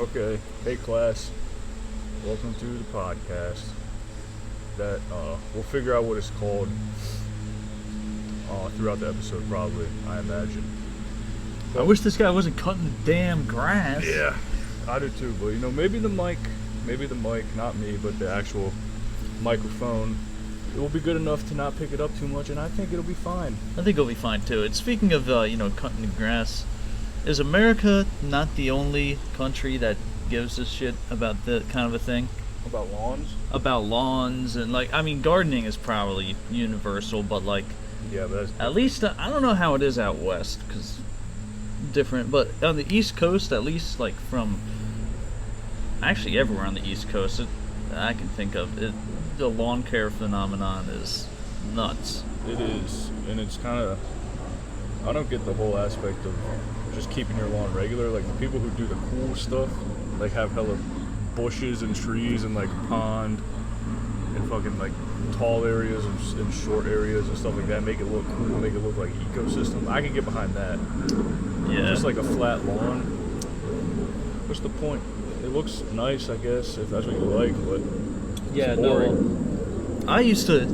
Okay. Hey, class. Welcome to the podcast. That we'll figure out what it's called throughout the episode, probably. I imagine. I wish this guy wasn't cutting the damn grass. Yeah, I do too. But maybe the mic, not me, but the actual microphone, it will be good enough to not pick it up too much, and I think it'll be fine. I think it'll be fine too. And speaking of cutting the grass, is America not the only country that gives a shit about that kind of a thing? About lawns? About lawns and gardening is probably universal, but yeah, but that's at least I don't know how it is out west because different. But on the East Coast, at least from actually everywhere on the East Coast, I can think of it. The lawn care phenomenon is nuts. It is, and it's kind of. I don't get the whole aspect of just keeping your lawn regular. Like the people who do the cool stuff, have hella bushes and trees and pond and fucking tall areas and short areas and stuff like that. Make it look cool. Make it look like ecosystem. I can get behind that. Yeah. Just a flat lawn. What's the point? It looks nice, I guess, if that's what you like, but yeah, no. I used to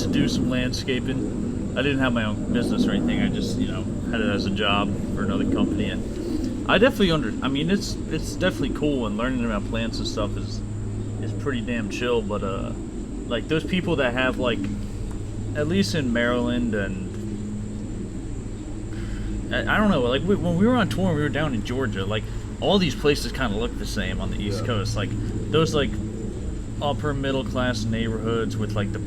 do some landscaping. I didn't have my own business or anything. I just had it as a job for another company, and I definitely it's definitely cool, and learning about plants and stuff is pretty damn chill. But those people that have at least in Maryland and I don't know, when we were on tour and we were down in Georgia, all these places kind of look the same on the East Coast. Those upper middle class neighborhoods with the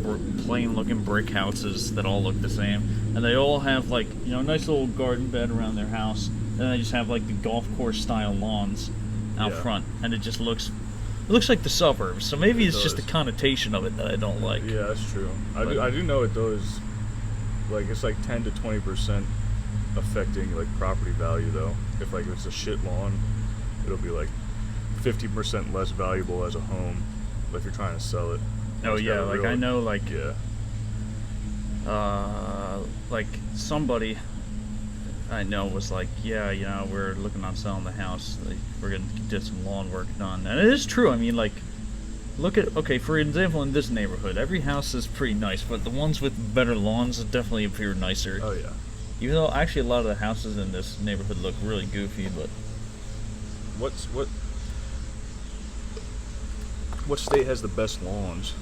plain looking brick houses that all look the same, and they all have nice little garden bed around their house, and they just have the golf course style lawns out front, and it looks like the suburbs. So maybe it's just the connotation of it that I don't like. Yeah, that's true. I do know it does. It's 10 to 20% affecting property value though. If it's a shit lawn, it'll be 50% less valuable as a home if you're trying to sell it. Oh yeah, I know somebody I know was we're looking on selling the house. We're gonna get some lawn work done, and it is true. Look at for example, in this neighborhood, every house is pretty nice, but the ones with better lawns definitely appear nicer. Oh yeah. Even though actually a lot of the houses in this neighborhood look really goofy, but what state has the best lawns?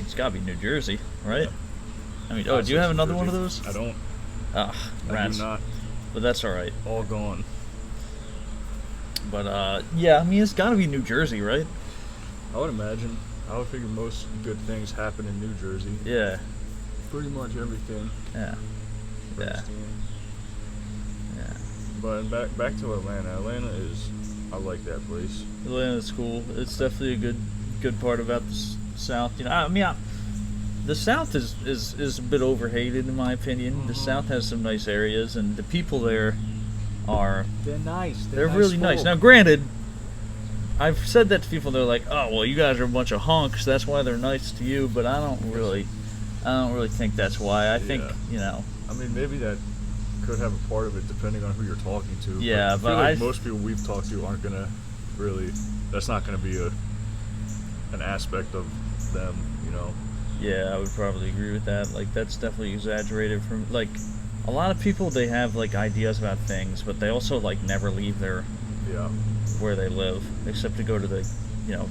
It's gotta be New Jersey, right? Yeah. Do you have another one of those? I don't. Rats. I do not. But that's alright. All gone. But, it's gotta be New Jersey, right? I would imagine. I would figure most good things happen in New Jersey. Yeah. Pretty much everything. Yeah. Yeah. Yeah. But back to Atlanta. Atlanta is, I like that place. Atlanta's cool. It's definitely a good part about the South. The South is a bit overhated in my opinion. Mm-hmm. The South has some nice areas, and the people there they're nice. They're really nice. Now, granted, I've said that to people. They're like, "Oh, well, you guys are a bunch of hunks. That's why they're nice to you." But I don't really think that's why. I think maybe that could have a part of it depending on who you're talking to. Yeah, but I feel most people we've talked to aren't gonna really. That's not gonna be an aspect of them, Yeah, I would probably agree with that. That's definitely exaggerated. From a lot of people, they have ideas about things, but they also never leave their where they live, except to go to the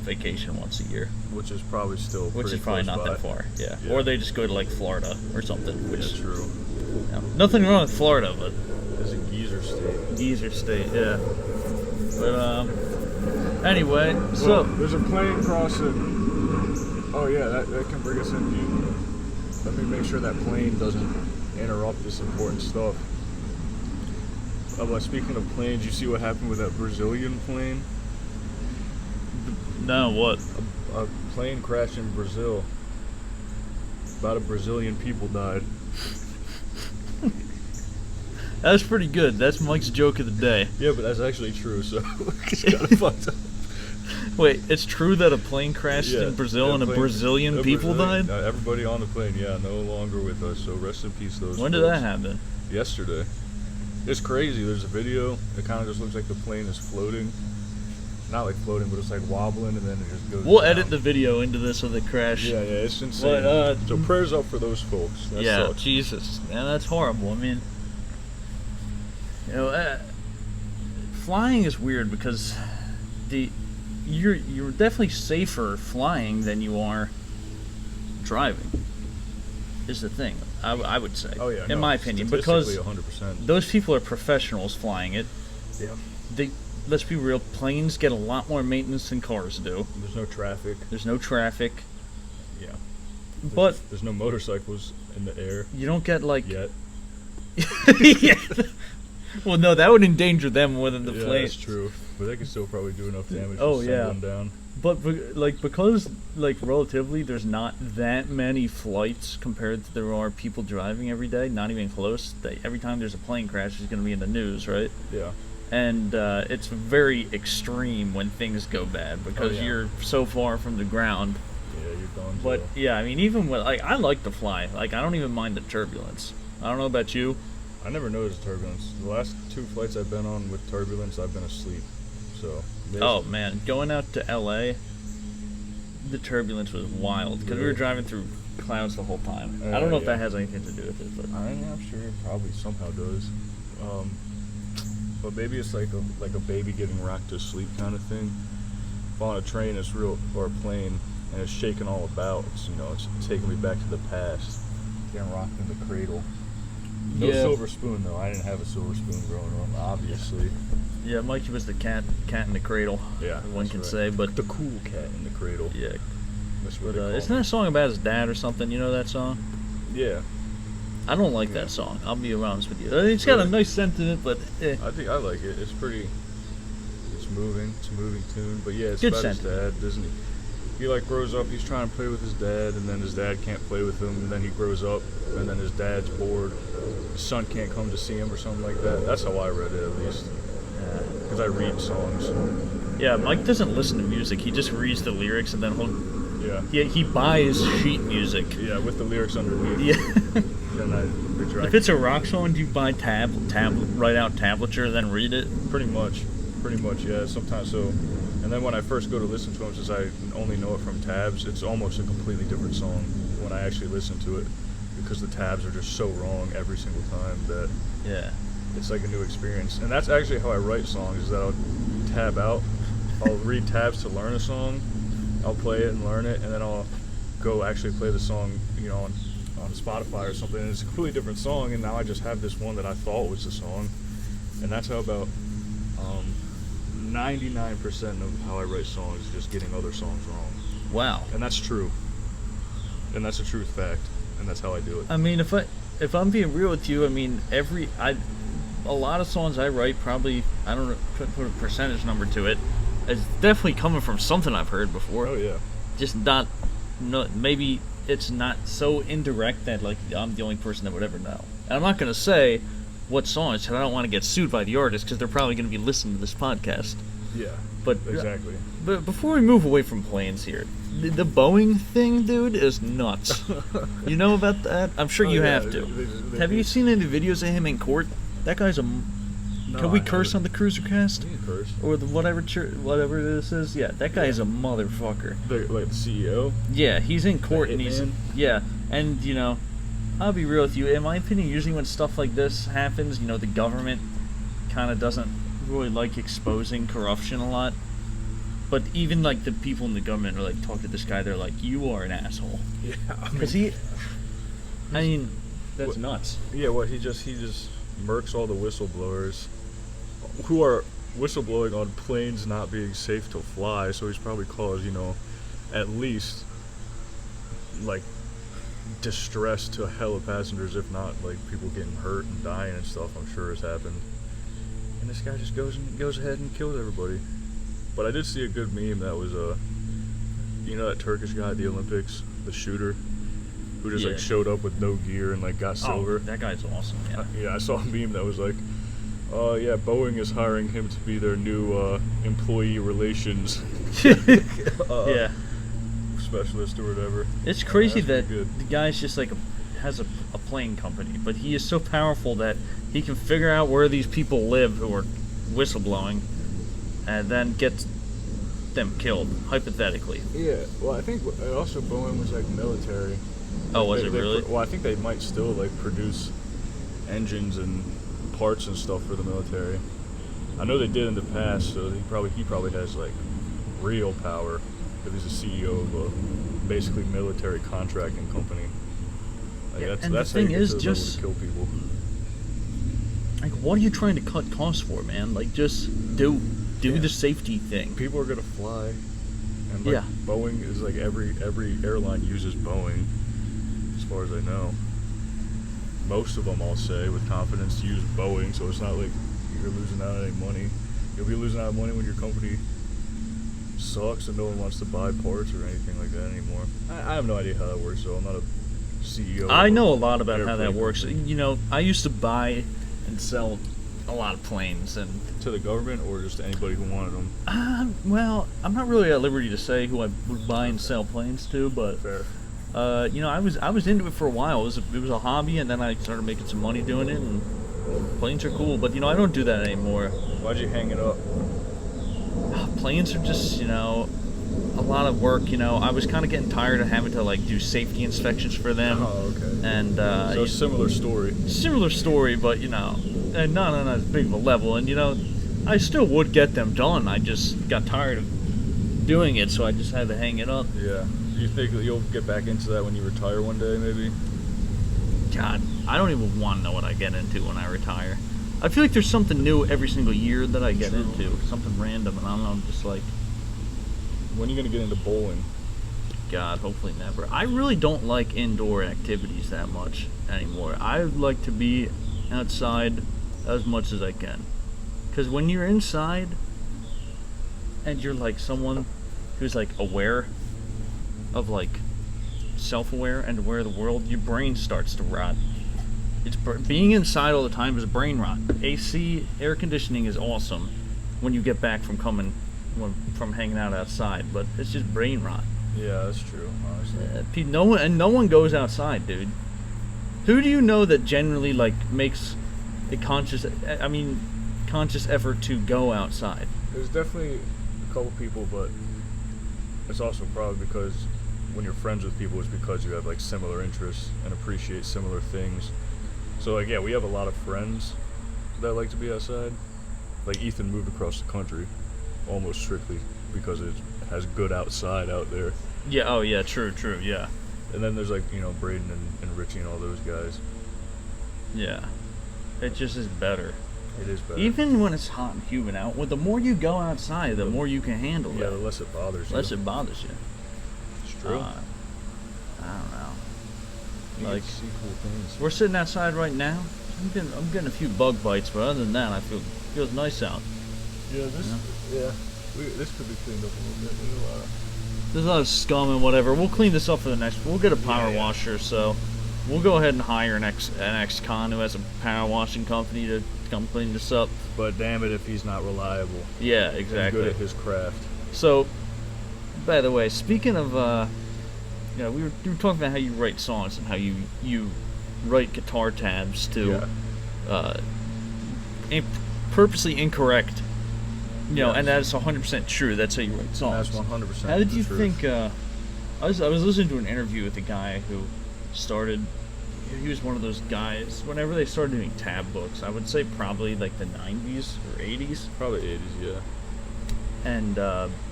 vacation once a year, which is probably still not that far. Yeah. Or they just go to Florida or something. Which true. Nothing wrong with Florida, but it's a geezer state. Geezer state, yeah. But anyway, so there's a plane crossing. Oh yeah, that can bring us into. Let me make sure that plane doesn't interrupt this important stuff. Speaking of planes, you see what happened with that Brazilian plane? No, what? A plane crashed in Brazil. About a Brazilian people died. That was pretty good. That's Mike's joke of the day. Yeah, but that's actually true, so it's kind of fucked up. Wait, it's true that a plane crashed in Brazil and a Brazilian people died? Everybody on the plane, no longer with us, so rest in peace those When did that happen? Yesterday. It's crazy. There's a video. It kind of just looks like the plane is floating, not like floating, but it's like wobbling, and then it just goes. We'll down. edit the video into this of the crash. Yeah, it's insane. But, so prayers up for those folks. That yeah, sucks. Jesus, man, that's horrible. I mean, you know, flying is weird because you're definitely safer flying than you are driving. Is the thing I would say. Oh yeah, in my opinion, because 100%. those people are professionals flying it. Yeah. Let's be real, planes get a lot more maintenance than cars do. There's no traffic. There's no traffic. Yeah. But there's no motorcycles in the air. You don't get like Yet. Yeah. Well, no, that would endanger them more than the Yeah, plane. that's true. But they can still probably do enough damage Oh, to send yeah. one down. But like because like relatively, there's not that many flights compared to there are people driving every day. Not even close. Every time there's a plane crash, it's going to be in the news, right? Yeah. And it's very extreme when things go bad because you're so far from the ground. Yeah, you're done. But yeah, I mean, even when I like to fly, like I don't even mind the turbulence. I don't know about you. I never noticed turbulence. The last 2 flights I've been on with turbulence, I've been asleep. So. Oh man, going out to LA, the turbulence was wild because we were driving through clouds the whole time. I don't know if that has anything to do with it, but I'm sure it probably somehow does. But maybe it's like a baby getting rocked to sleep kind of thing. If on a train, or a plane, and it's shaking all about. It's taking me back to the past. Getting rocked in the cradle. No silver spoon though. I didn't have a silver spoon growing up, obviously. Yeah, Mikey was the cat in the cradle. Yeah, one can say, but the cool cat in the cradle. Yeah. That's what Isn't that a song about his dad or something? You know that song? Yeah. I don't like that song. I'll be honest with you. It's got a nice sentiment, but I think I like it. It's pretty. It's moving. It's a moving tune. But yeah, it's Good about sentiment. his dad, doesn't he? He like grows up. He's trying to play with his dad, and then his dad can't play with him. And then he grows up, and then his dad's bored. His son can't come to see him or something like that. That's how I read it, at least. Because I read songs. Yeah, Mike doesn't listen to music. He just reads the lyrics, and then he buys sheet music. Yeah, with the lyrics underneath. Yeah. Then if it's a rock song, do you buy write out tablature, then read it? Pretty much, yeah. Sometimes so. And then when I first go to listen to them, since I only know it from tabs, it's almost a completely different song when I actually listen to it, because the tabs are just so wrong every single time that it's like a new experience. And that's actually how I write songs, is that I'll tab out, I'll read tabs to learn a song, I'll play it and learn it, and then I'll go actually play the song, on Spotify or something, and it's a completely different song, and now I just have this one that I thought was the song. And that's how about 99% of how I write songs is just getting other songs wrong. Wow. And that's true. And that's a truth fact. And that's how I do it. I mean, if I'm being real with you, I mean, a lot of songs I write, probably, I don't know, couldn't put a percentage number to it. It's definitely coming from something I've heard before. Oh yeah. Just maybe it's not so indirect that like I'm the only person that would ever know. And I'm not gonna say what songs, because I don't want to get sued by the artist, because they're probably going to be listening to this podcast. Yeah, but exactly. But before we move away from planes here, the Boeing thing, dude, is nuts. You know about that? I'm sure you have to. Have you seen any videos of him in court? That guy's a... Can we curse on the Kruisercast? You can curse. Or the whatever this is? Yeah, that guy is a motherfucker. Like the CEO? Yeah, he's in court and he's... Man. Yeah, and, I'll be real with you. In my opinion, usually when stuff like this happens, the government kind of doesn't really like exposing corruption a lot. But even like the people in the government are like, talk to this guy, they're like, you are an asshole. Yeah. Because that's nuts. Yeah, well, he just murks all the whistleblowers who are whistleblowing on planes not being safe to fly. So he's probably caused, at least like distress to a hell of passengers, if not like people getting hurt and dying and stuff. I'm sure has happened. And this guy just goes ahead and kills everybody. But I did see a good meme that was that Turkish guy at the Olympics, the shooter, who just like showed up with no gear and like got silver. Oh, that guy's awesome. Yeah. I saw a meme that was like, Boeing is hiring him to be their new employee relations specialist or whatever. It's crazy that the guy's just like has a plane company, but he is so powerful that he can figure out where these people live who are whistleblowing, and then get them killed, hypothetically. Yeah, well, I think also Boeing was like military. Oh, was it really? Well, I think they might still like produce engines and parts and stuff for the military. I know they did in the past, so he probably has like real power because he's a CEO of a basically military contracting company. Like, Yeah, that's and that's the how you thing get is to the just- level to kill people. Like, what are you trying to cut costs for, man? Like, just do Yeah. the safety thing. People are gonna fly, and like Yeah. Boeing is like every airline uses Boeing, as far as I know. Most of them, I'll say with confidence, use Boeing, so it's not like you're losing out on any money. You'll be losing out on money when your company sucks and no one wants to buy parts or anything like that anymore. I have no idea how that works, so I'm not a CEO. I of know a lot about how that airplane works. company. You know, I used to buy and sell a lot of planes, and To the government or just to anybody who wanted them? well, I'm not really at liberty to say who I would buy and sell planes to, but Fair. you know, I was into it for a while. It was a hobby, and then I started making some money doing it. And planes are cool, but you know, I don't do that anymore. Why'd you hang it up? Planes are just, you know, a lot of work. You know, I was kind of getting tired of having to like do safety inspections for them. Oh, okay. And So similar story. similar story, but you know, not on as big of a level. And you know, I still would get them done. I just got tired of doing it, so I just had to hang it up. Yeah. Do you think that you'll get back into that when you retire one day, maybe? God, I don't even want to know what I get into when I retire. I feel like there's something new every single year that I get True. into, something random, and I don't know, I'm just like, When are you gonna get into bowling? God, hopefully never. I really don't like indoor activities that much anymore. I like to be outside as much as I can. Because when you're inside and you're like someone who's like aware of like self-aware and aware of the world, your brain starts to rot. Being inside all the time is brain rot. AC, air conditioning is awesome when you get back from from hanging out outside, but it's just brain rot. Yeah, that's true, honestly. No one goes outside, dude. Who do you know that generally like makes a conscious effort to go outside? There's definitely a couple people, but it's also probably because when you're friends with people, it's because you have like similar interests and appreciate similar things. So like, yeah, we have a lot of friends that like to be outside. Like Ethan moved across the country almost strictly because it has good outside out there. Yeah, oh yeah, true, yeah. And then there's like, you know, Braden and Richie and all those guys. Yeah. It just is better. It is better. Even when it's hot and humid out, well, the more you go outside, the more you can handle Yeah, it. the less it bothers you. Less it bothers you. It's true. I don't know. You like- get to see cool things. We're sitting outside right now. I'm getting a few bug bites, but other than that, feels nice out. Yeah, this could be cleaned up a little bit. There's a lot of scum and whatever. We'll clean this up for the next. We'll get a power Yeah. washer, so we'll go ahead and hire an ex-con who has a power washing company to come clean this up. But damn it if he's not reliable. Yeah, And exactly. good at his craft. So, by the way, speaking of, you know, we were talking about how you write songs and how you write guitar tabs to purposely incorrect. You know, Yes. and that's 100% true. That's how you write songs. That's 100%. How did the you truth. think? I was listening to an interview with a guy who started. He was one of those guys. Whenever they started doing tab books, I would say probably like the 90s or 80s. Probably 80s, yeah. And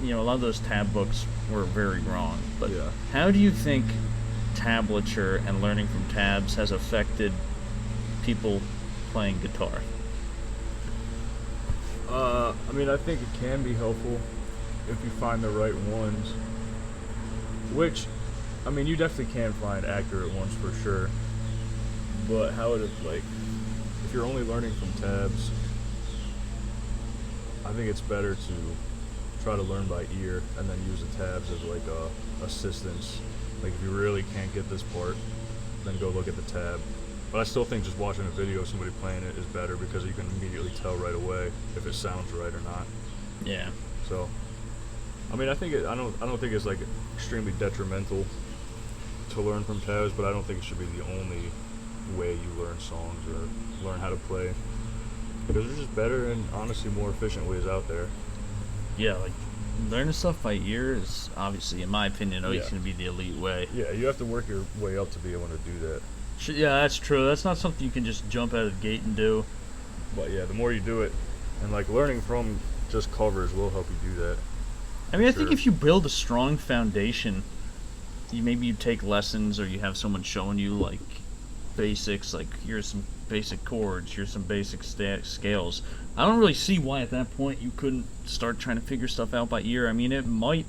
you know, a lot of those tab books were very wrong. But Yeah. how do you think tablature and learning from tabs has affected people playing guitar? I mean, I think it can be helpful if you find the right ones. Which, I mean, you definitely can find accurate ones for sure. But how would it, like, if you're only learning from tabs, I think it's better to try to learn by ear and then use the tabs as like assistance. Like if you really can't get this part, then go look at the tab. But I still think just watching a video of somebody playing it is better because you can immediately tell right away if it sounds right or not. Yeah. So, I mean, I don't think it's like extremely detrimental to learn from tabs, but I don't think it should be the only way you learn songs or learn how to play. Because there's just better and honestly more efficient ways out there. Yeah, like learning stuff by ear is obviously, in my opinion, always going to be the elite way. Yeah, you have to work your way up to be able to do that. Yeah, that's true. That's not something you can just jump out of the gate and do. But yeah, the more you do it, and like learning from just covers will help you do that. I mean, I think if you build a strong foundation, maybe you take lessons or you have someone showing you like basics, like here's some basic chords, here's some basic scales. I don't really see why at that point you couldn't start trying to figure stuff out by ear. I mean, it might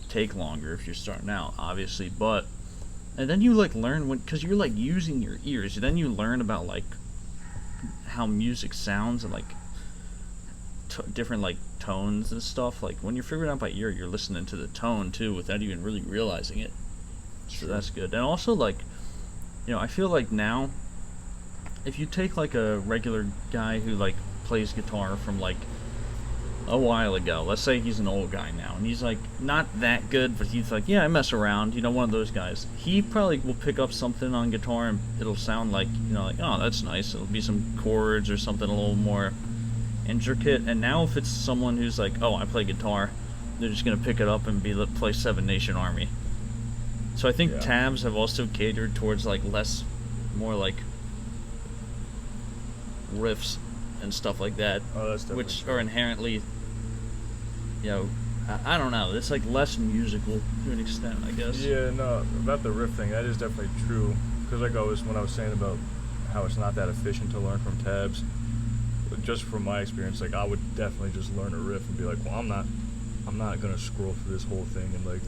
take longer if you're starting out, obviously, and then you like learn because you're like using your ears. Then you learn about like how music sounds and like different like tones and stuff. Like when you're figuring out by ear, you're listening to the tone too without even really realizing it. So that's good. And also like, I feel like now, if you take like a regular guy who like plays guitar from like a while ago, let's say he's an old guy now, and he's like not that good, but he's like, yeah, I mess around, one of those guys. He probably will pick up something on guitar and it'll sound like, like, oh, that's nice. It'll be some chords or something a little more intricate. And now if it's someone who's like, oh, I play guitar, they're just gonna pick it up and play Seven Nation Army. So I think tabs have also catered towards like more like riffs and stuff like that, which are inherently, I don't know. It's like less musical to an extent, I guess. Yeah, no, about the riff thing, that is definitely true. Because when I was saying about how it's not that efficient to learn from tabs, just from my experience, like I would definitely just learn a riff and be like, well, I'm not gonna scroll through this whole thing and like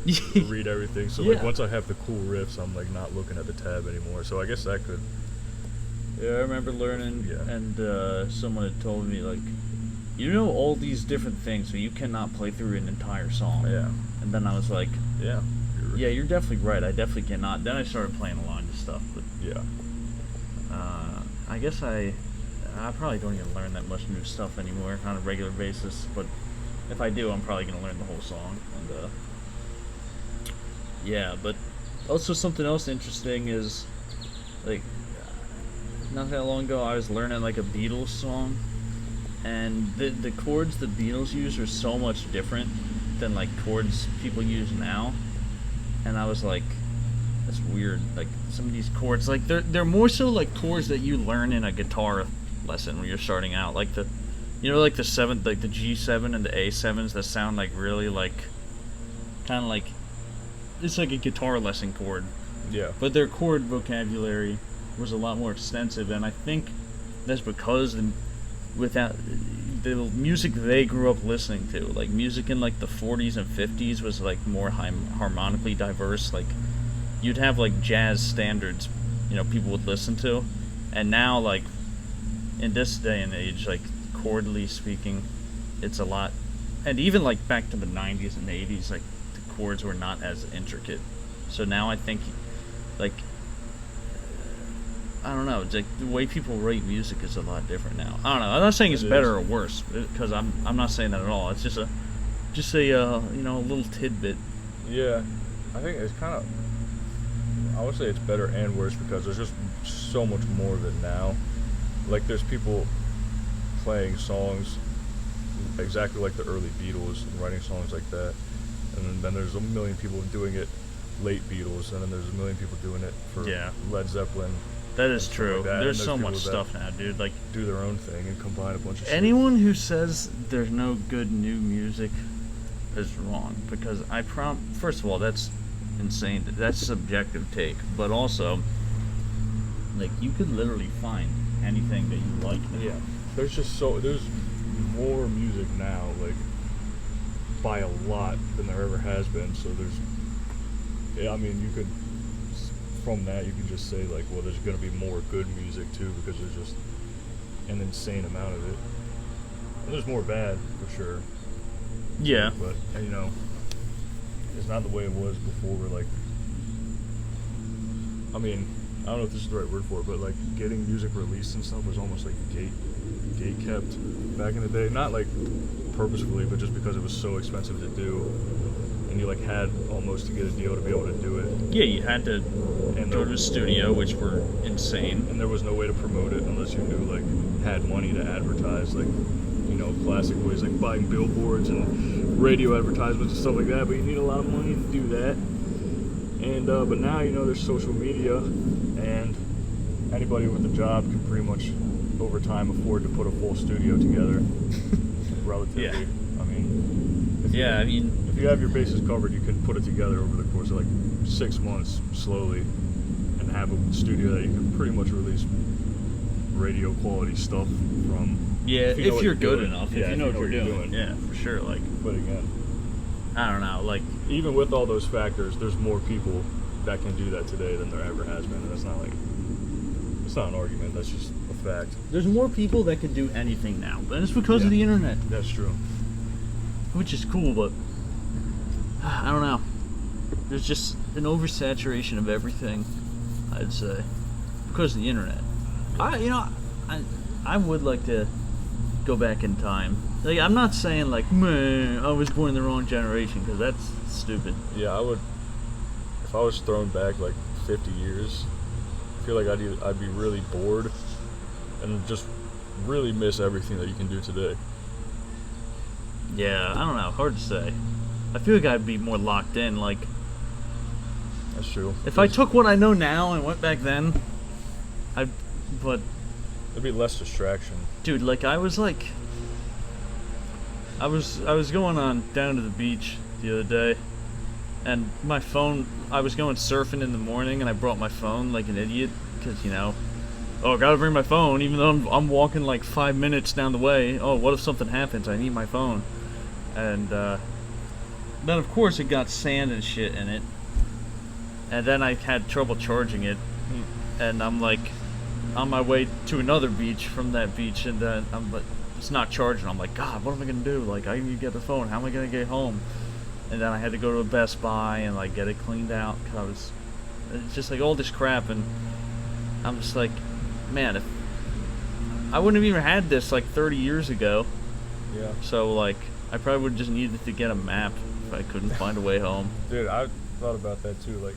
read everything. So like once I have the cool riffs, I'm like not looking at the tab anymore. So I guess that could. Yeah, I remember learning, and someone had told me like, all these different things, but you cannot play through an entire song. Yeah. And then I was like, yeah, you're definitely right. I definitely cannot. Then I started playing along to stuff, but I guess I probably don't even learn that much new stuff anymore on a regular basis. But if I do, I'm probably gonna learn the whole song. And but also something else interesting is like. Not that long ago, I was learning like a Beatles song, and the chords the Beatles use are so much different than like chords people use now, and I was like, that's weird. Like some of these chords, like they're more so like chords that you learn in a guitar lesson when you're starting out, like the seventh, like the G7 and the A7s that sound like really like, kind of like, it's like a guitar lesson chord. Yeah. But their chord vocabulary was a lot more extensive, and I think that's because without the music they grew up listening to, like music in like the 40s and 50s was like more harmonically diverse. Like you'd have like jazz standards, people would listen to, and now like in this day and age, like chordally speaking, it's a lot, and even like back to the 90s and 80s, like the chords were not as intricate. So now I think like, I don't know. It's like the way people rate music is a lot different now. I don't know. I'm not saying it's better or worse, because I'm not saying that at all. It's just a little tidbit. Yeah, I think it's kind of. I would say it's better and worse because there's just so much more of it now. Like there's people playing songs exactly like the early Beatles and writing songs like that, and then there's a million people doing it late Beatles, and then there's a million people doing it for Led Zeppelin. That is true. Like that. There's so much stuff now, dude. Like do their own thing and combine a bunch of shit. Anyone who says there's no good new music is wrong, because first of all, that's insane. That's a subjective take, but also like you could literally find anything that you like now. Yeah. There's more music now, like by a lot than there ever has been. So you could. From that, you can just say like, well, there's going to be more good music too, because there's just an insane amount of it. And there's more bad for sure. Yeah. But it's not the way it was before. Like, I don't know if this is the right word for it, but like getting music released and stuff was almost like gate kept back in the day. Not like purposefully, but just because it was so expensive to do. And you like had almost to get a deal to be able to do it. Yeah, you had to go to a studio, which were insane. And there was no way to promote it unless you knew, like, had money to advertise, like, classic ways, like buying billboards and radio advertisements and stuff like that, but you need a lot of money to do that. And but now, you know, there's social media, and anybody with a job can pretty much over time afford to put a full studio together. Relatively. Yeah. I mean, if you have your bases covered, you can put it together over the course of like 6 months slowly and have a studio that you can pretty much release radio quality stuff from. Yeah, if you're good enough. Yeah, if you know what you're doing. Yeah, for sure. Like, but again, I don't know. Like, even with all those factors, there's more people that can do that today than there ever has been, and that's not like, it's not an argument. That's just a fact. there's more people that can do anything now, but it's because of the internet, That's true. which is cool. But I don't know. There's just an oversaturation of everything, I'd say, because of the internet. I would like to go back in time. Like, I'm not saying like, man, I was born in the wrong generation, because that's stupid. Yeah, I would. If I was thrown back like 50 years, I feel like I'd be really bored and just really miss everything that you can do today. Yeah, I don't know. Hard to say. I feel like I'd be more locked in. Like, That's true. if I took what I know now and went back then, but There'd be less distraction. dude, like I was going on down to the beach the other day, and my phone, I was going surfing in the morning, and I brought my phone like an idiot, because, you know, oh, I gotta bring my phone, even though I'm walking like 5 minutes down the way. Oh, what if something happens? I need my phone. And then of course it got sand and shit in it, and then I had trouble charging it, and I'm like on my way to another beach from that beach, and then it's not charging. I'm like, God, what am I gonna do? Like, I need to get the phone. How am I gonna get home? And then I had to go to a Best Buy and like get it cleaned out, because it's just like all this crap, and I'm just like, man, if I wouldn't have even had this like 30 years ago. Yeah. So like, I probably would have just needed to get a map if I couldn't find a way home. Dude, I thought about that too. Like,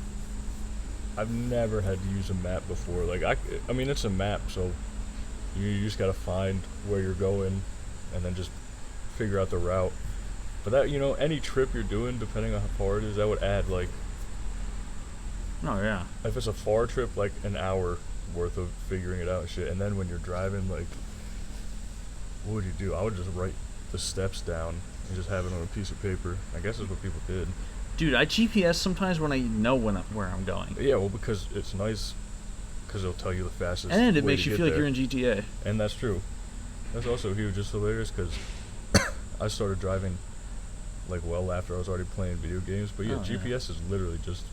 I've never had to use a map before. Like, I mean, it's a map, so you just gotta find where you're going, and then just figure out the route. But that, you know, any trip you're doing, depending on how far it is, that would add like, Oh yeah. if it's a far trip, like an hour worth of figuring it out and shit. And then when you're driving, like, what would you do? I would just write the steps down and just have it on a piece of paper. I guess that's what people did. Dude, I GPS sometimes when I know where I'm going. Yeah, well, because it's nice, because it'll tell you the fastest. And it way makes to you get feel like there. you're in GTA. And that's true. That's also huge. It's hilarious because I started driving like well after I was already playing video games. But yeah, Oh, yeah. GPS is literally just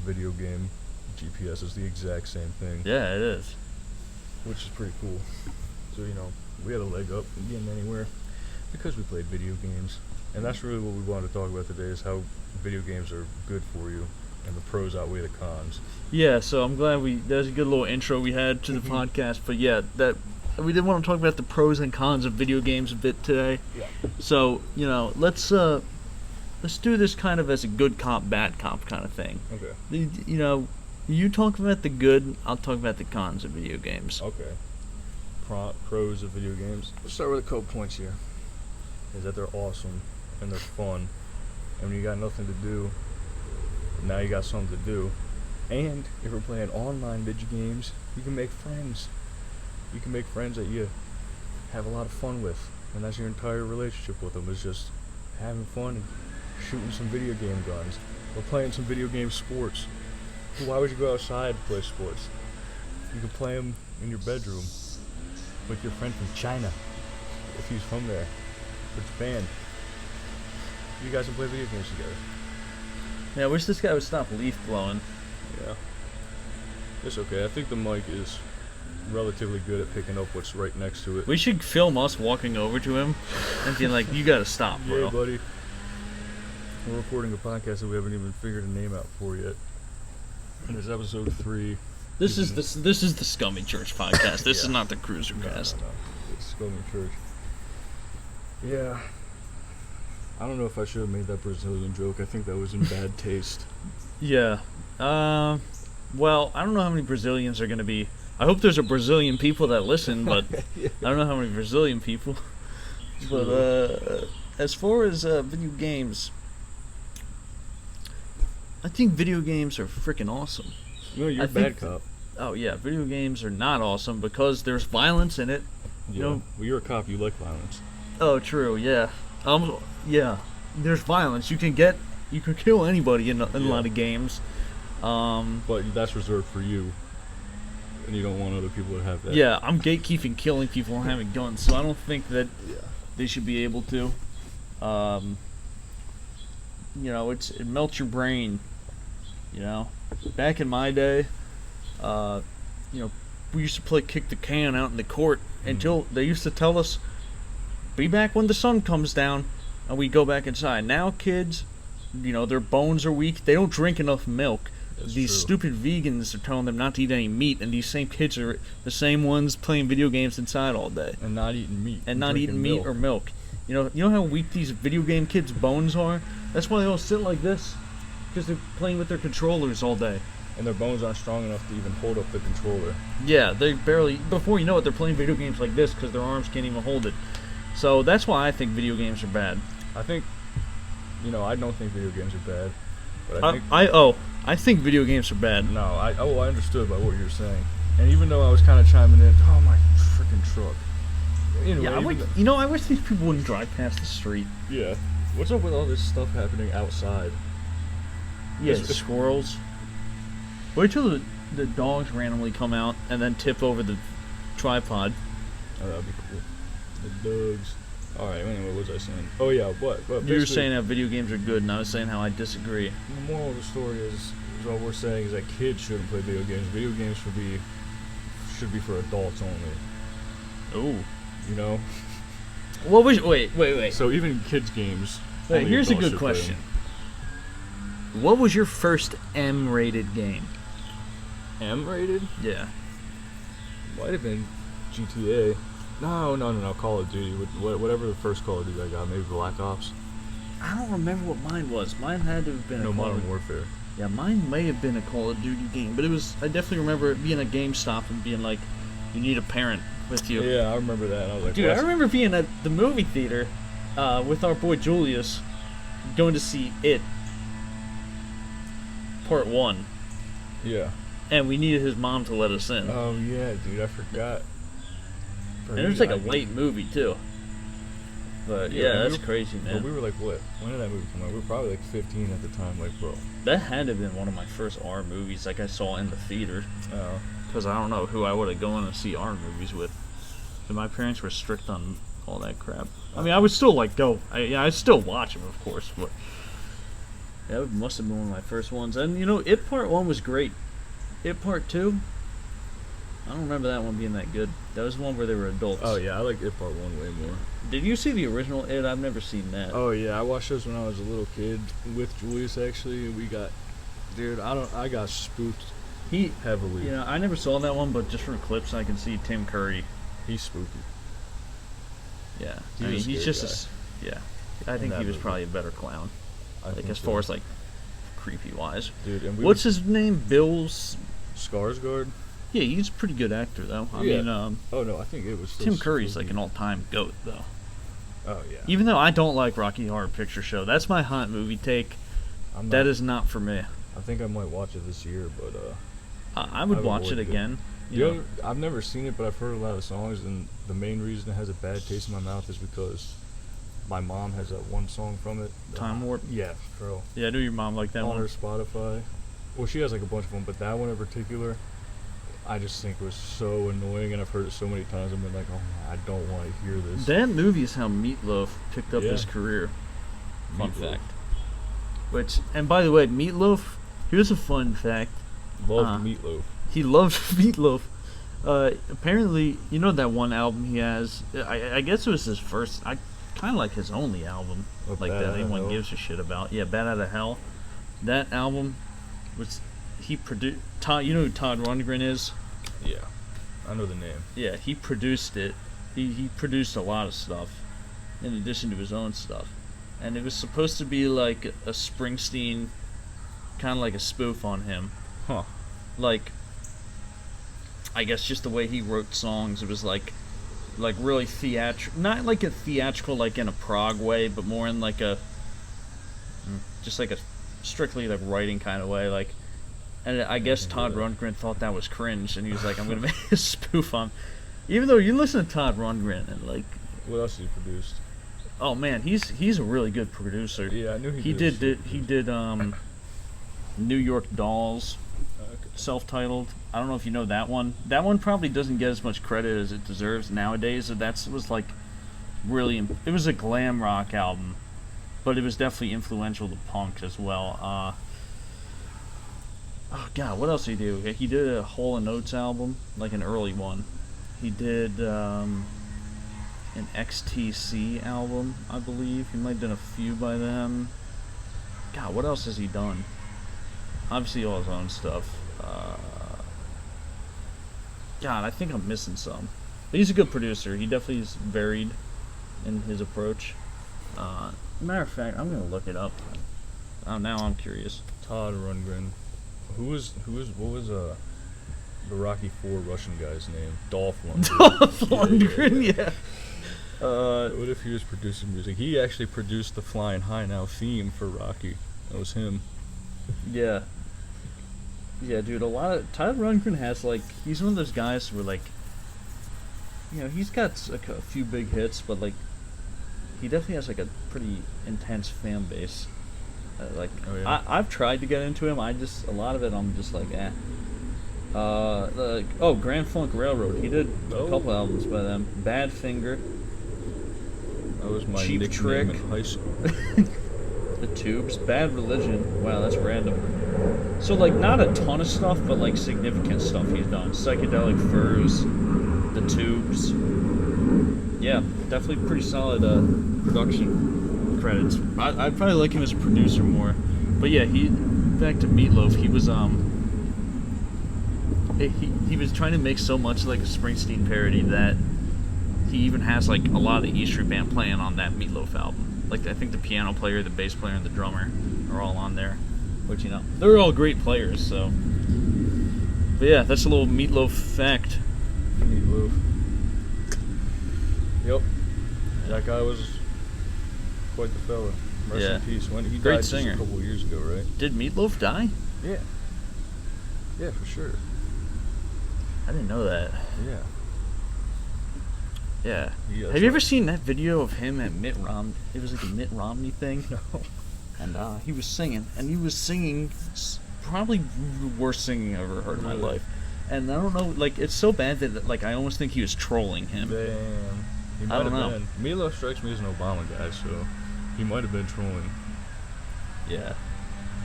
video game. GPS is the exact same thing, Yeah, it is. which is pretty cool. So, you know, we had a leg up in getting anywhere because we played video games. And that's really what we wanted to talk about today, is how video games are good for you and the pros outweigh the cons. Yeah, so I'm glad there's a good little intro we had to the podcast. But yeah, that we did want to talk about the pros and cons of video games a bit today. Yeah. So, you know, let's do this kind of as a good cop, bad cop kind of thing. Okay. You know, you talk about the good, I'll talk about the cons of video games. Okay. Pros of video games. Let's start with a couple points here. Is that they're awesome and they're fun. And when you got nothing to do, now you got something to do. And if we're playing online video games, you can make friends. You can make friends that you have a lot of fun with. And that's your entire relationship with them, is just having fun and shooting some video game guns. Or playing some video game sports. Why would you go outside to play sports? You can play them in your bedroom with your friend from China, if he's from there, or Japan. You guys can play video games together. Yeah, I wish this guy would stop leaf blowing. Yeah. It's okay. I think the mic is relatively good at picking up what's right next to it. We should film us walking over to him and being like, you gotta stop, bro. Yeah, buddy. We're recording a podcast that we haven't even figured a name out for yet. And it's episode 3. This is the Scummy Church podcast. This is not the Kruisercast. No. It's Scummy Church. Yeah. I don't know if I should have made that Brazilian joke. I think that was in bad taste. Yeah. Well, I don't know how many Brazilians are going to be. I hope there's a Brazilian people that listen, but Yeah. I don't know how many Brazilian people. But as far as video games, I think video games are freaking awesome. No, you're a bad cop. Oh yeah, video games are not awesome because there's violence in it. Yeah. You know? Well, you're a cop. You like violence. Oh, true. Yeah. Yeah. There's violence. You can kill anybody in a lot of games. But that's reserved for you, and you don't want other people to have that. Yeah, I'm gatekeeping killing people and having guns, so I don't think that they should be able to. You know, it melts your brain. You know, back in my day, you know, we used to play kick the can out in the court until they used to tell us, be back when the sun comes down, and we go back inside. Now kids, you know, their bones are weak. They don't drink enough milk. These stupid vegans are telling them not to eat any meat, and these same kids are the same ones playing video games inside all day. And not eating meat. And not eating meat or milk. You know how weak these video game kids' bones are? That's why they all sit like this. Because they're playing with their controllers all day. And their bones aren't strong enough to even hold up the controller. Yeah, they barely... Before you know it, they're playing video games like this because their arms can't even hold it. So that's why I think video games are bad. I think... You know, I don't think video games are bad. But I think video games are bad. No, I understood by what you were saying. And even though I was kind of chiming in, oh, my freaking truck. Anyway, yeah, I wish these people wouldn't drive past the street. Yeah. What's up with all this stuff happening outside? Yeah, the squirrels. Wait till the dogs randomly come out and then tip over the tripod. Oh, that'd be cool. The dogs. Alright, anyway, what was I saying? Oh, yeah, what? You were saying how video games are good, and I was saying how I disagree. The moral of the story is what we're saying is that kids shouldn't play video games. Video games should be for adults only. Ooh. You know? What was... Wait. So even kids' games... Wait, here's a good question. What was your first M-rated game? M-rated? Yeah. Might have been GTA. No. Call of Duty. Whatever the first Call of Duty I got. Maybe Black Ops. I don't remember what mine was. Mine had to have been Modern Warfare. Yeah, mine may have been a Call of Duty game. But it was... I definitely remember it being a GameStop and being like, you need a parent with you. Yeah, I remember that. And I was like, dude, I remember being at the movie theater with our boy Julius going to see It Part 1. Yeah. And we needed his mom to let us in. Oh, yeah, dude, I forgot. And it was like a late movie, too. But, yeah, that's crazy, man. But we were like, what? When did that movie come out? We were probably like 15 at the time, like, bro. That had to have been one of my first R movies, like I saw in the theater. Oh. Because I don't know who I would have gone to see R movies with. But my parents were strict on all that crap. I mean, I would still, like, go. I'd still watch them, of course, but... That must have been one of my first ones. And, you know, It Part 1 was great. It Part 2... I don't remember that one being that good. That was the one where they were adults. Oh, yeah, I like It Part 1 way more. Did you see the original It? I've never seen that. Oh, yeah, I watched those when I was a little kid with Julius, actually. We got... Dude, I got spooked heavily. You know, I never saw that one, but just from clips I can see Tim Curry. He's spooky. Yeah. I mean, he's just yeah. I think he was probably a better clown. Like, as far as, like, creepy-wise. Dude, and what's his name? Bill's... Skarsgård? Yeah, he's a pretty good actor, though. I mean, oh, no, I think it was still Tim Curry's, like, an all-time GOAT, though. Oh, yeah. Even though I don't like Rocky Horror Picture Show. That's my hot movie take. That is not for me. I think I might watch it this year, but, I would watch it again. I've never seen it, but I've heard a lot of songs, and the main reason it has a bad taste in my mouth is because my mom has that one song from it. Time Warp? Yeah, bro. Yeah, I knew your mom liked that one. On her Spotify. Well, she has like a bunch of them, but that one in particular, I just think was so annoying, and I've heard it so many times. I've been like, oh man, I don't want to hear this. That movie is how Meatloaf picked up his career. Fun fact. And by the way, Meatloaf, here's a fun fact. Loved Meatloaf. He loved Meatloaf. Apparently, you know that one album he has? I guess it was his first, kind of like his only album, like that anyone gives a shit about. Yeah, Bad Out of Hell. That album was, he produced, you know who Todd Rundgren is? Yeah, I know the name. Yeah, he produced it. He produced a lot of stuff, in addition to his own stuff. And it was supposed to be like a Springsteen, kind of like a spoof on him. Huh. Like, I guess just the way he wrote songs, it was like like really not like a theatrical like in a prog way, but more in like a just like a strictly like writing kind of way, like. And I guess Todd Rundgren thought that was cringe, and he was like, "I'm gonna make a spoof on." Even though you listen to Todd Rundgren and like, what else he produced? oh man, he's a really good producer. Yeah, I knew he did New York Dolls, self-titled. I don't know if you know that one. That one probably doesn't get as much credit as it deserves nowadays. That was like really, it was a glam rock album, but it was definitely influential to punk as well. Oh god, what else did he do? He did a Hall & Oates album, like an early one. He did an XTC album, I believe. He might have done a few by them. God, what else has he done? Obviously all his own stuff. God, I think I'm missing some. But he's a good producer. He definitely is varied in his approach. Matter of fact, I'm gonna look it up. Oh, now I'm curious. Todd Rundgren. What was the Rocky IV Russian guy's name? Dolph Lundgren. Dolph Lundgren, yeah. What if he was producing music? He actually produced the Flying High Now theme for Rocky. That was him. Yeah. Yeah, dude, Todd Rundgren has, like, he's one of those guys who are, like, you know, he's got like, a few big hits, but, like, he definitely has, like, a pretty intense fan base. Oh, yeah. I've tried to get into him. A lot of it, I'm just like, eh. Grand Funk Railroad. He did a couple albums by them. Badfinger. That was my Cheap nickname Trick. in high school. The Tubes. Bad Religion. Wow, that's random. So, like, not a ton of stuff, but, like, significant stuff he's done. Psychedelic Furs. The Tubes. Yeah, definitely pretty solid production credits. I'd probably like him as a producer more. But yeah, back to Meatloaf, he was he was trying to make so much like a Springsteen parody that he even has like a lot of the E Street Band playing on that Meatloaf album. Like I think the piano player, the bass player, and the drummer are all on there. Which, you know, they're all great players, so. But yeah, that's a little Meatloaf fact. Meatloaf. Yep. That guy was quite the fella. Rest in peace. When he Great died singer. just a couple of years ago, right? Did Meatloaf die? Yeah. Yeah, for sure. I didn't know that. Yeah. Yeah. Have you ever seen that video of him at Mitt Romney? It was like a Mitt Romney thing. No. And he was singing, probably the worst singing I've ever heard in my life. And I don't know, like, it's so bad that, like, I almost think he was trolling him. Damn. He might have been. Meatloaf strikes me as an Obama guy, so he might have been trolling. Yeah.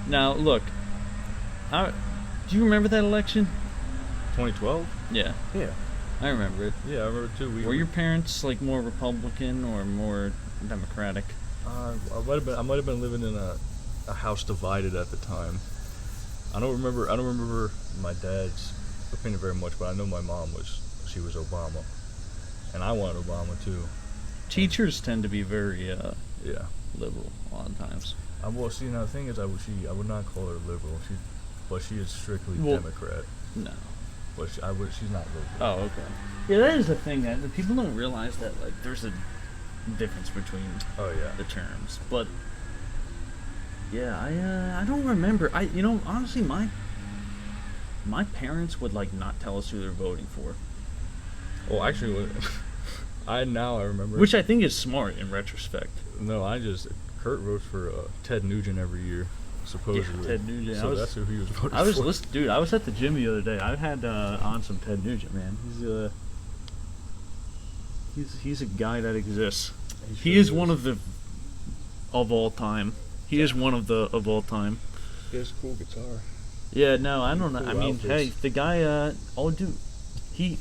Now, look. Do you remember that election? 2012? Yeah. Yeah. I remember it. Yeah, I remember too. Were your parents, like, more Republican or more Democratic? I might have been living in a house divided at the time. I don't remember my dad's opinion very much, but I know my mom was Obama, and I wanted Obama too. Teachers tend to be very liberal a lot of times. Well, see, now the thing is, I would not call her liberal. She is strictly Democrat. No. But she's not liberal. Oh, okay. Yeah, that is the thing that the people don't realize that like there's a difference between the terms. But yeah, I don't remember. Honestly, my parents would like not tell us who they're voting for. Well, actually, I remember. Which I think is smart in retrospect. No, Kurt votes for Ted Nugent every year, supposedly. Yeah, Ted Nugent. So that's who he was voting for. Dude, I was at the gym the other day. I had on some Ted Nugent, man. He's a guy that exists. He is one of the of all time. He is one of the of all time. He has a cool guitar. Yeah, no, I don't know. Cool I mean, outfits. hey, the guy, he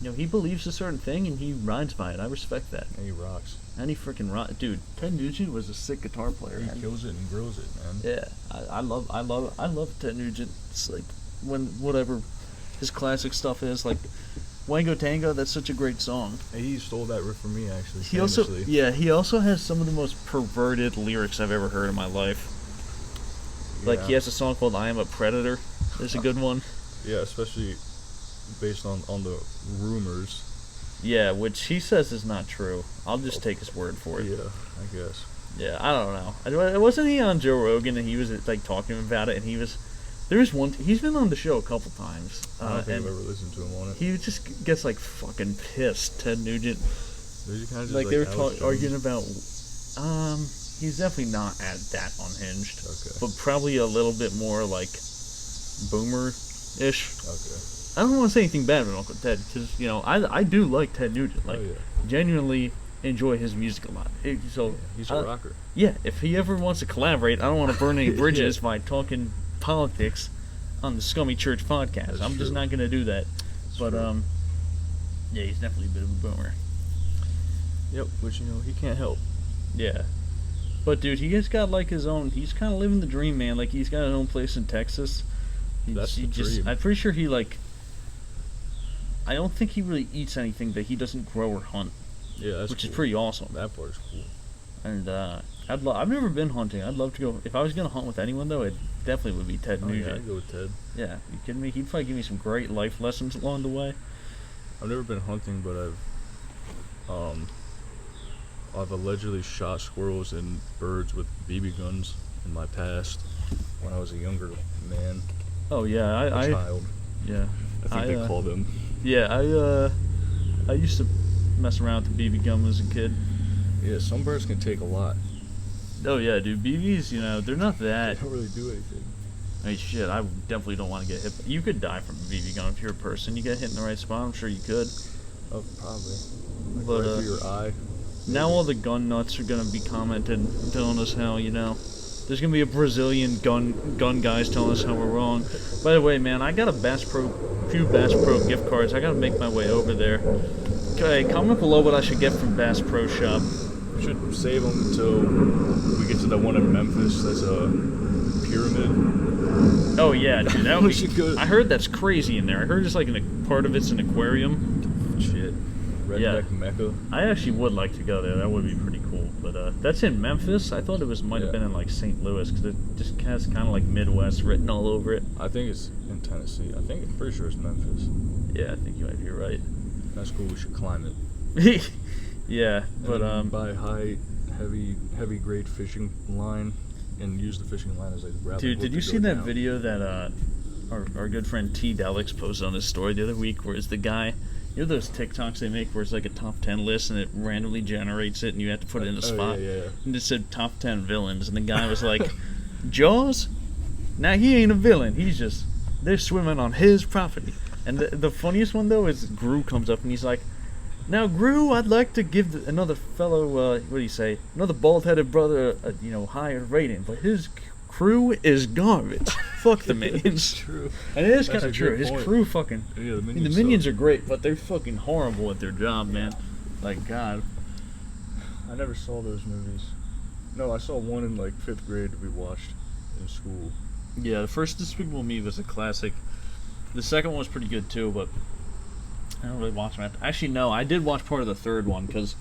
he believes a certain thing and he rides by it. I respect that. And he rocks. And he freaking rocks. Dude, Ted Nugent was a sick guitar player. He kills it and grills it, man. Yeah, I love Ted Nugent. It's like whatever his classic stuff is, like Wango Tango. That's such a great song. He stole that riff from me, actually. He also has some of the most perverted lyrics I've ever heard in my life. Like he has a song called "I Am a Predator." There's a good one. Yeah, especially based on the rumors Yeah, which he says is not true. I'll just take his word for it. Yeah, I guess. Yeah, I don't know. Wasn't he on Joe Rogan and he was like talking about it and he was... There's one... He's been on the show a couple times. I don't think I've ever listened to him on it. He just gets like fucking pissed, Ted Nugent. Like they were arguing about... he's definitely not that unhinged. Okay. But probably a little bit more like boomer-ish. Okay. I don't want to say anything bad about Uncle Ted because, you know, I do like Ted Nugent. Like, genuinely enjoy his music a lot. He's a rocker. Yeah, if he ever wants to collaborate, I don't want to burn any bridges by talking politics on the Scummy Church podcast. That's just not going to do that. But, yeah, he's definitely a bit of a boomer. Yep, which, you know, he can't help. Yeah. But, dude, he just got, like, his own... He's kind of living the dream, man. Like, he's got his own place in Texas. That's the dream. I'm pretty sure he, like... I don't think he really eats anything that he doesn't grow or hunt. Yeah, that's which cool. is pretty awesome. That part is cool. And I've never been hunting. I'd love to go. If I was gonna hunt with anyone though, it definitely would be Ted Nugent. Yeah, I'd go with Ted. Yeah, you kidding me? He'd probably give me some great life lessons along the way. I've never been hunting, but I've allegedly shot squirrels and birds with BB guns in my past when I was a younger man. Oh yeah, a child. Yeah, I think they call them. Yeah, I used to mess around with the BB gun as a kid. Yeah, some birds can take a lot. Oh yeah, dude, BBs, you know, they're not that. They don't really do anything. I mean, shit, I definitely don't want to get hit. You could die from a BB gun if you're a person. You get hit in the right spot, I'm sure you could. Oh, probably. Like But, right through your eye. Now all the gun nuts are gonna be commenting, telling us how, you know, there's gonna be a Brazilian gun guys telling us how we're wrong. By the way, man, I got a few Bass Pro gift cards. I gotta make my way over there. Okay, comment below what I should get from Bass Pro Shop. We should save them until we get to the one in Memphis. That's a pyramid. Oh yeah, dude, that would be good. I heard that's crazy in there. I heard it's like part of it's an aquarium. Shit. Redneck Mecca. I actually would like to go there. That would be pretty cool. But that's in Memphis. I thought it might have been in like St. Louis because it just has kind of like Midwest written all over it. I think it's in Tennessee. I'm pretty sure it's Memphis. Yeah, I think you might be right. That's cool. We should climb it. Yeah, but buy high, heavy grade fishing line and use the fishing line as a grappling hook. Dude, did you see that video that our good friend T. Delix posted on his story the other week, where it's the guy, you know those TikToks they make where it's like a top 10 list and it randomly generates it and you have to put it in a spot? Yeah. And it said top 10 villains and the guy was like, Jaws? Now he ain't a villain. They're swimming on his property. And the funniest one though is Gru comes up and he's like, now Gru, I'd like to give another fellow, what do you say, another bald-headed brother a higher rating, but his crew is garbage. Fuck the minions. It's true. And it is kind of true. His crew fucking... Yeah, the minions are great, but they're fucking horrible at their job, man. Like, God. I never saw those movies. No, I saw one in, like, 5th grade that we watched in school. Yeah, the first Despicable Me was a classic. The second one was pretty good, too, but I don't really watch them. Actually, no, I did watch part of the third one, because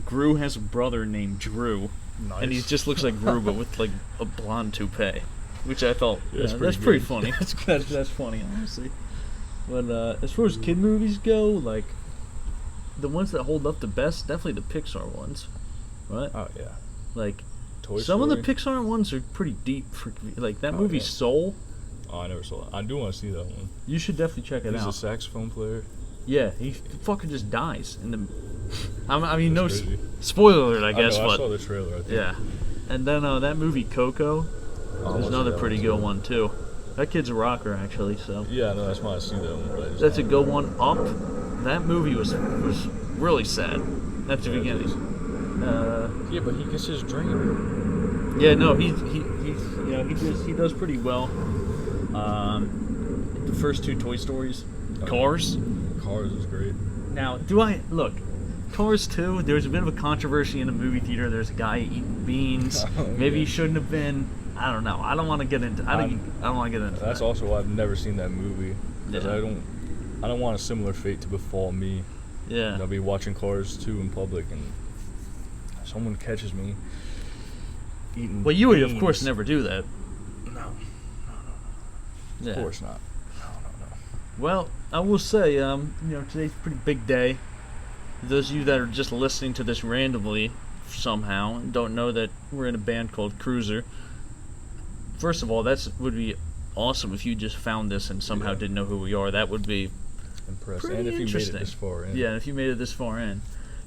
Gru has a brother named Drew. Nice. And he just looks like Gru, but with, like, a blonde toupee. Which I thought, that's pretty funny. That's funny, honestly. But as far as kid movies go, like, the ones that hold up the best, definitely the Pixar ones, right? Oh yeah. Like, Toy some Story. of the Pixar ones are pretty deep. Like that movie Soul. Oh, I never saw it. I do want to see that one. You should definitely check it out. He's a saxophone player. Yeah, he fucking just dies in the. I mean, That's no crazy. spoiler alert, I guess. I but saw the trailer. I think. Yeah, and then that movie Coco. There's another pretty good one too. That kid's a rocker, actually. So yeah, no, that's why I see that one. But I just that's a good one. Up. That movie was really sad at the beginning. Yeah, but he gets his dream. Yeah, no, he does pretty well. The first two Toy Stories, Cars. Cars is great. Now, look? Cars 2, there was a bit of a controversy in the movie theater. There's a guy eating beans. Maybe he shouldn't have been. I don't know. I don't want to get into. I don't want to get into. That's also why I've never seen that movie, because I don't want a similar fate to befall me. Yeah. I'll be watching Cars 2 in public and someone catches me eating. Well, you would of beans. course never do that. No. Yeah. Of course not. No. Well, I will say, today's a pretty big day. those of you that are just listening to this randomly somehow and don't know that we're in a band called Kruiser, first of all, would be awesome if you just found this and somehow didn't know who we are. That would be Impressive. pretty And if you made interesting. it this far in. Yeah, if you made it this far in.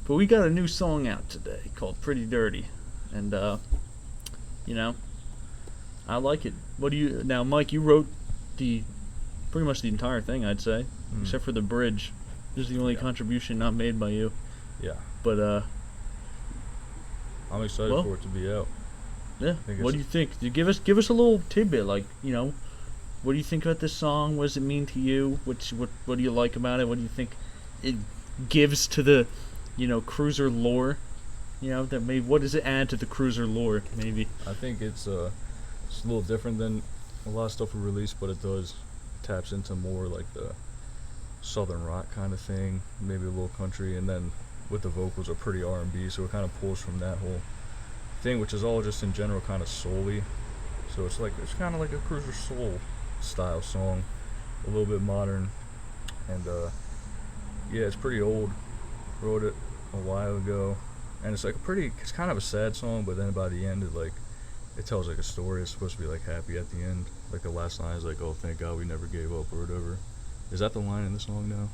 But we got a new song out today called Pretty Dirty. And, you know, I like it. Now, Mike, you wrote pretty much the entire thing, I'd say, except for the bridge. This is the only contribution not made by you. Yeah. But, I'm excited for it to be out. Yeah. What do you think? Give us a little tidbit, like, you know, what do you think about this song? What does it mean to you? What do you like about it? What do you think it gives to the, you know, Kruiser lore? You know, what does it add to the Kruiser lore? Maybe. I think it's a little different than a lot of stuff we release, but it taps into more like the southern rock kind of thing, maybe a little country, and then with the vocals are pretty R&B, so it kind of pulls from that whole thing, which is all just in general kind of soul-y. So it's kind of like a Kruiser soul style song, a little bit modern, and yeah, it's pretty old. Wrote it a while ago, and it's it's kind of a sad song, but then by the end it tells like a story. It's supposed to be like happy at the end. Like the last line is like, "Oh, thank God we never gave up," or whatever. Is that the line in the song now?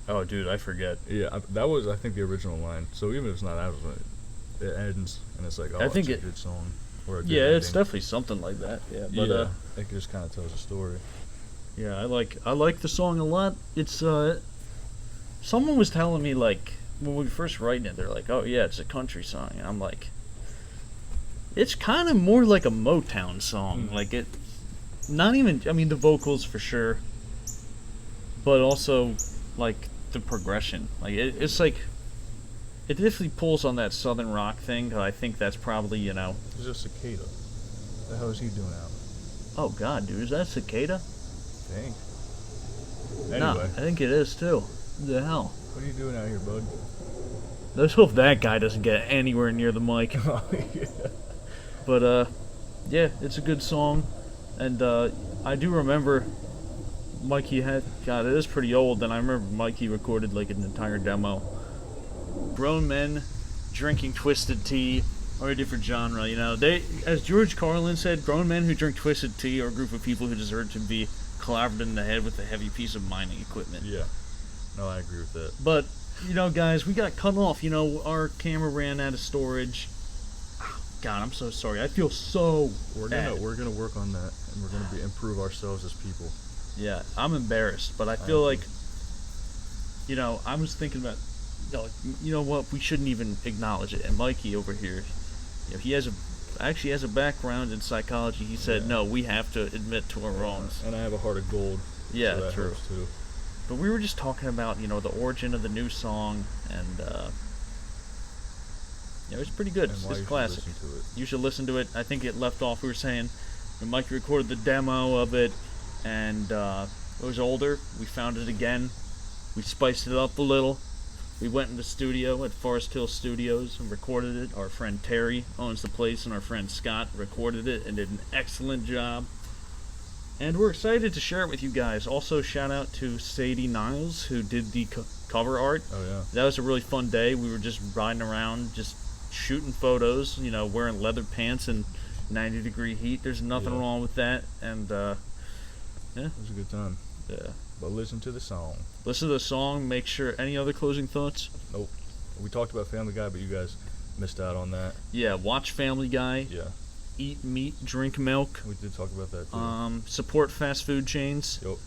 Oh, dude, I forget. Yeah, that was, I think, the original line. So even if it's not that, it ends, and it's like, oh, it's a good song. Or a good ending. It's definitely something like that. Yeah, but it just kind of tells a story. Yeah, I like the song a lot. It's someone was telling me, like, when we first writing it, they're like, oh yeah, it's a country song, and I'm like, it's kind of more like a Motown song. Like it, not even, I mean, the vocals for sure, but also like the progression. Like it's like, it definitely pulls on that southern rock thing. 'Cause I think that's probably, you know. There's a cicada. What the hell is he doing out? Oh God, dude, is that a cicada? I think. Anyway. No, I think it is too. What the hell? What are you doing out here, bud? Let's hope that guy doesn't get anywhere near the mic. Oh, yeah. But yeah, it's a good song, and I do remember Mikey it is pretty old, and I remember Mikey recorded like an entire demo. Grown men drinking twisted tea are a different genre, you know. They, as George Carlin said, grown men who drink twisted tea are a group of people who deserve to be clobbered in the head with a heavy piece of mining equipment. Yeah. No, I agree with that. But, you know, guys, we got cut off. You know, our camera ran out of storage. God, I'm so sorry. I feel so bad. We're gonna work on that, and we're gonna improve ourselves as people. Yeah, I'm embarrassed, but I feel like, you know, I was thinking about, you know what, we shouldn't even acknowledge it. And Mikey over here, you know, he has a background in psychology. He said, no, we have to admit to our wrongs. And I have a heart of gold. Yeah, so that true. helps too. But we were just talking about, you know, the origin of the new song, and yeah, it's pretty good. It's a classic. You should listen to it. I think it left off, we were saying, when Mike recorded the demo of it, and it was older. We found it again. We spiced it up a little. We went in the studio at Forest Hill Studios and recorded it. Our friend Terry owns the place, and our friend Scott recorded it and did an excellent job. And we're excited to share it with you guys. Also, shout out to Sadie Niles, who did the cover art. Oh, yeah. That was a really fun day. We were just riding around, just shooting photos, you know, wearing leather pants in 90-degree heat. There's nothing wrong with that. And, yeah. It was a good time. Yeah. But listen to the song. Listen to the song. Make sure. Any other closing thoughts? Nope. We talked about Family Guy, but you guys missed out on that. Yeah, watch Family Guy. Yeah. Eat meat, drink milk. We did talk about that too. Support fast food chains. Yep.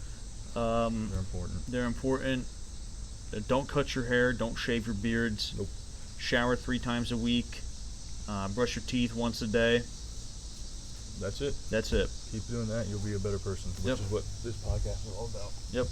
They're important. They're important. Don't cut your hair. Don't shave your beards. Nope. Shower 3 times a week. Brush your teeth once a day. That's it. That's it. Keep doing that, you'll be a better person, which is what this podcast is all about. Yep.